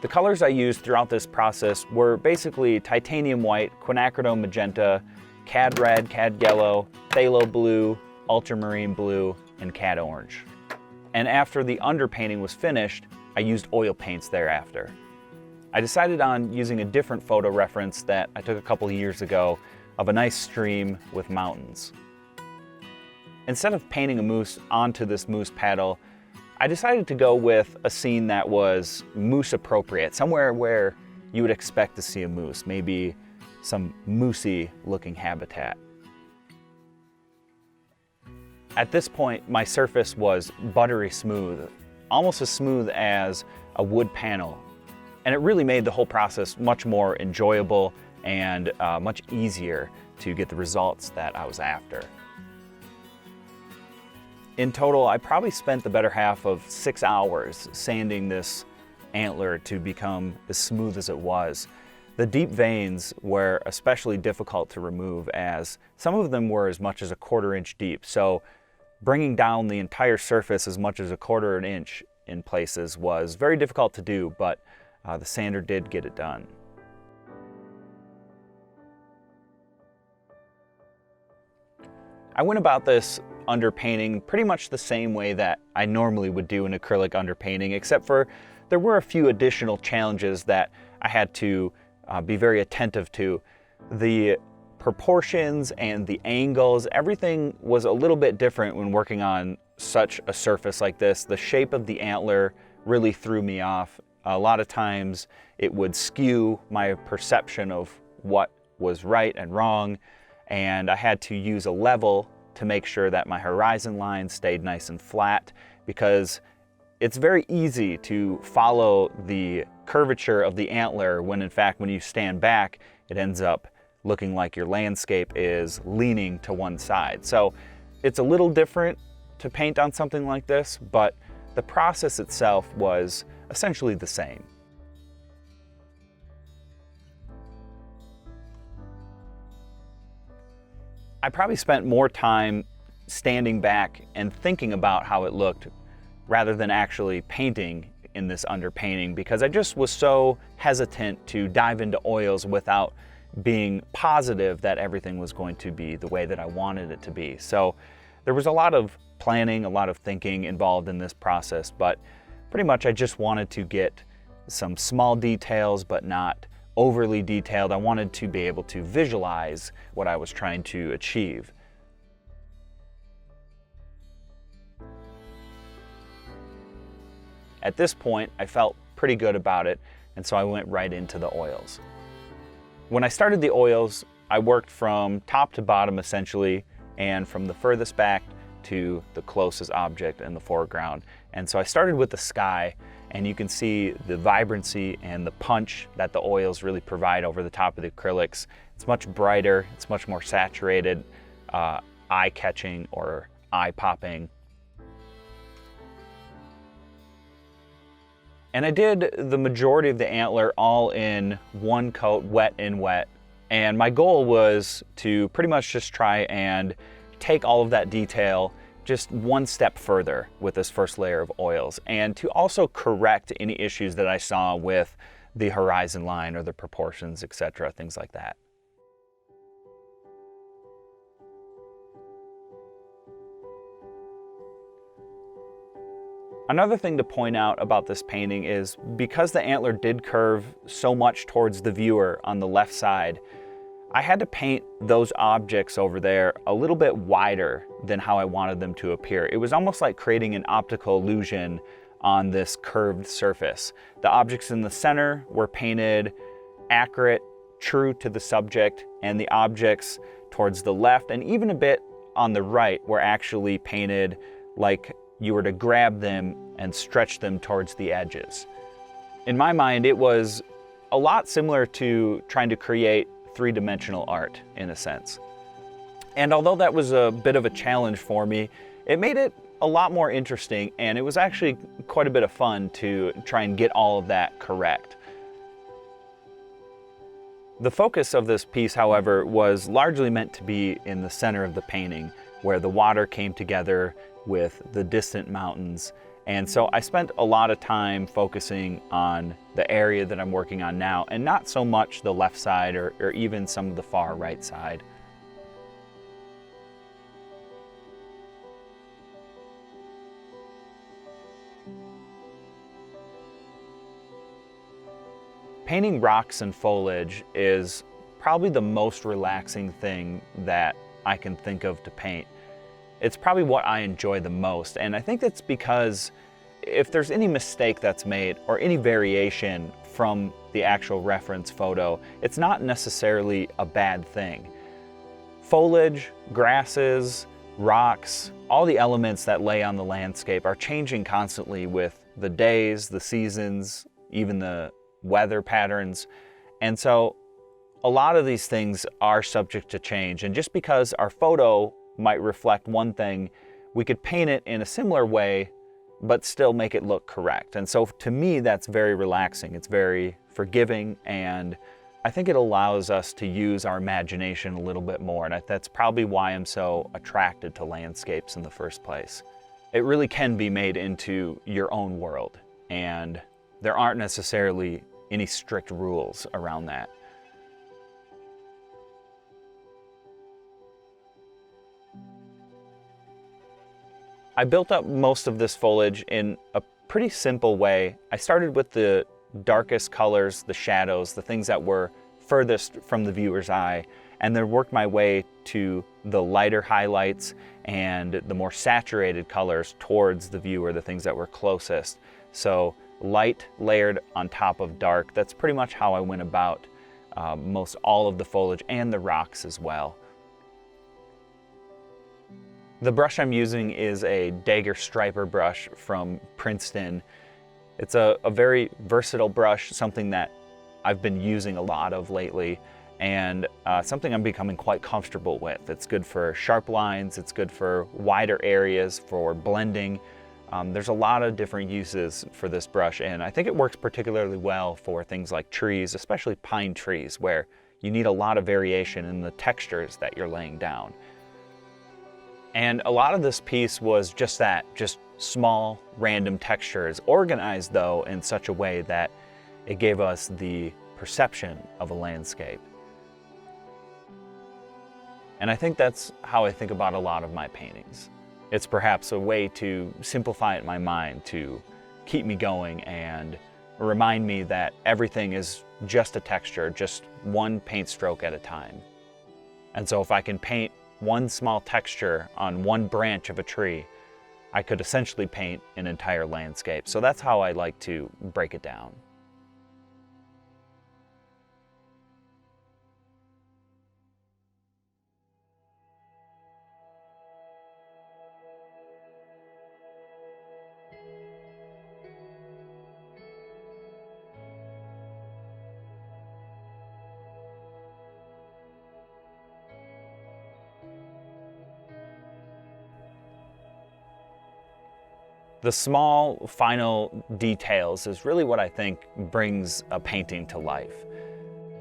The colors I used throughout this process were basically titanium white, quinacridone magenta, cad red, cad yellow, phthalo blue, ultramarine blue, and cad orange. And after the underpainting was finished, I used oil paints thereafter. I decided on using a different photo reference that I took a couple of years ago of a nice stream with mountains. Instead of painting a moose onto this moose paddle, I decided to go with a scene that was moose appropriate, somewhere where you would expect to see a moose, maybe some moosey looking habitat. At this point, my surface was buttery smooth, almost as smooth as a wood panel. And it really made the whole process much more enjoyable and much easier to get the results that I was after. In total, I probably spent the better half of 6 hours sanding this antler to become as smooth as it was. The deep veins were especially difficult to remove, as some of them were as much as a 1/4 inch deep. So bringing down the entire surface as much as a 1/4 inch in places was very difficult to do, but the sander did get it done. I went about this underpainting pretty much the same way that I normally would do an acrylic underpainting, except for there were a few additional challenges that I had to be very attentive to. The proportions and the angles, everything was a little bit different when working on such a surface like this. The shape of the antler really threw me off. A lot of times it would skew my perception of what was right and wrong, and I had to use a level to make sure that my horizon line stayed nice and flat, because it's very easy to follow the curvature of the antler when in fact when you stand back it ends up looking like your landscape is leaning to one side. So it's a little different to paint on something like this, but the process itself was essentially the same. I probably spent more time standing back and thinking about how it looked rather than actually painting in this underpainting, because I just was so hesitant to dive into oils without being positive that everything was going to be the way that I wanted it to be. So there was a lot of planning, a lot of thinking involved in this process, but pretty much I just wanted to get some small details, but not overly detailed. I wanted to be able to visualize what I was trying to achieve. At this point, I felt pretty good about it, and so I went right into the oils. When I started the oils, I worked from top to bottom essentially, and from the furthest back to the closest object in the foreground. And so I started with the sky, and you can see the vibrancy and the punch that the oils really provide over the top of the acrylics. It's much brighter, it's much more saturated, eye-catching or eye-popping. And I did the majority of the antler all in one coat, wet in wet. And my goal was to pretty much just try and take all of that detail just one step further with this first layer of oils, and to also correct any issues that I saw with the horizon line or the proportions, etc., things like that. Another thing to point out about this painting is because the antler did curve so much towards the viewer on the left side, I had to paint those objects over there a little bit wider than how I wanted them to appear. It was almost like creating an optical illusion on this curved surface. The objects in the center were painted accurate, true to the subject, and the objects towards the left and even a bit on the right were actually painted like you were to grab them and stretch them towards the edges. In my mind, it was a lot similar to trying to create three-dimensional art in a sense. And although that was a bit of a challenge for me, it made it a lot more interesting, and it was actually quite a bit of fun to try and get all of that correct. The focus of this piece, however, was largely meant to be in the center of the painting, where the water came together with the distant mountains, And so I spent a lot of time focusing on the area that I'm working on now, and not so much the left side or even some of the far right side. Painting rocks and foliage is probably the most relaxing thing that I can think of to paint. It's probably what I enjoy the most, and I think that's because if there's any mistake that's made or any variation from the actual reference photo, it's not necessarily a bad thing. Foliage, grasses, rocks, all the elements that lay on the landscape are changing constantly with the days, the seasons, even the weather patterns. And so a lot of these things are subject to change. And just because our photo might reflect one thing, we could paint it in a similar way, but still make it look correct. And so to me, that's very relaxing. It's very forgiving, and I think it allows us to use our imagination a little bit more. And that's probably why I'm so attracted to landscapes in the first place. It really can be made into your own world, and there aren't necessarily any strict rules around that. I built up most of this foliage in a pretty simple way. I started with the darkest colors, the shadows, the things that were furthest from the viewer's eye, and then worked my way to the lighter highlights and the more saturated colors towards the viewer, the things that were closest. So light layered on top of dark. That's pretty much how I went about most all of the foliage and the rocks as well. The brush I'm using is a Dagger Striper brush from Princeton. It's a very versatile brush, something that I've been using a lot of lately, and something I'm becoming quite comfortable with. It's good for sharp lines, it's good for wider areas, for blending. There's a lot of different uses for this brush, and I think it works particularly well for things like trees, especially pine trees, where you need a lot of variation in the textures that you're laying down. And a lot of this piece was just that, just small, random textures, organized though in such a way that it gave us the perception of a landscape. And I think that's how I think about a lot of my paintings. It's perhaps a way to simplify it in my mind, to keep me going and remind me that everything is just a texture, just one paint stroke at a time. And so if I can paint one small texture on one branch of a tree, I could essentially paint an entire landscape. So that's how I like to break it down. The small, final details is really what I think brings a painting to life.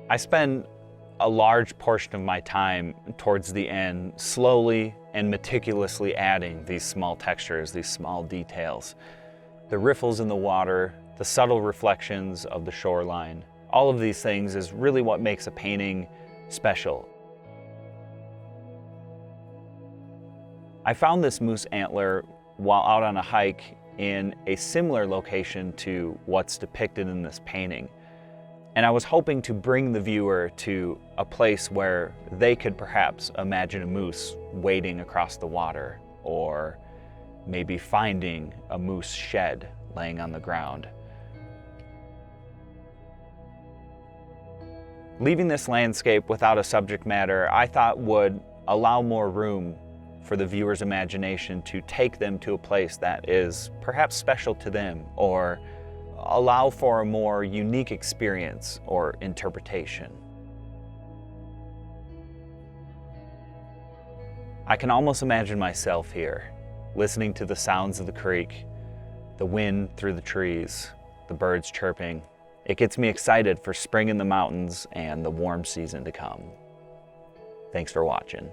I spend a large portion of my time towards the end slowly and meticulously adding these small textures, these small details. The riffles in the water, the subtle reflections of the shoreline, all of these things is really what makes a painting special. I found this moose antler while out on a hike in a similar location to what's depicted in this painting. And I was hoping to bring the viewer to a place where they could perhaps imagine a moose wading across the water, or maybe finding a moose shed laying on the ground. Leaving this landscape without a subject matter, I thought would allow more room for the viewer's imagination to take them to a place that is perhaps special to them, or allow for a more unique experience or interpretation. I can almost imagine myself here, listening to the sounds of the creek, the wind through the trees, the birds chirping. It gets me excited for spring in the mountains and the warm season to come. Thanks for watching.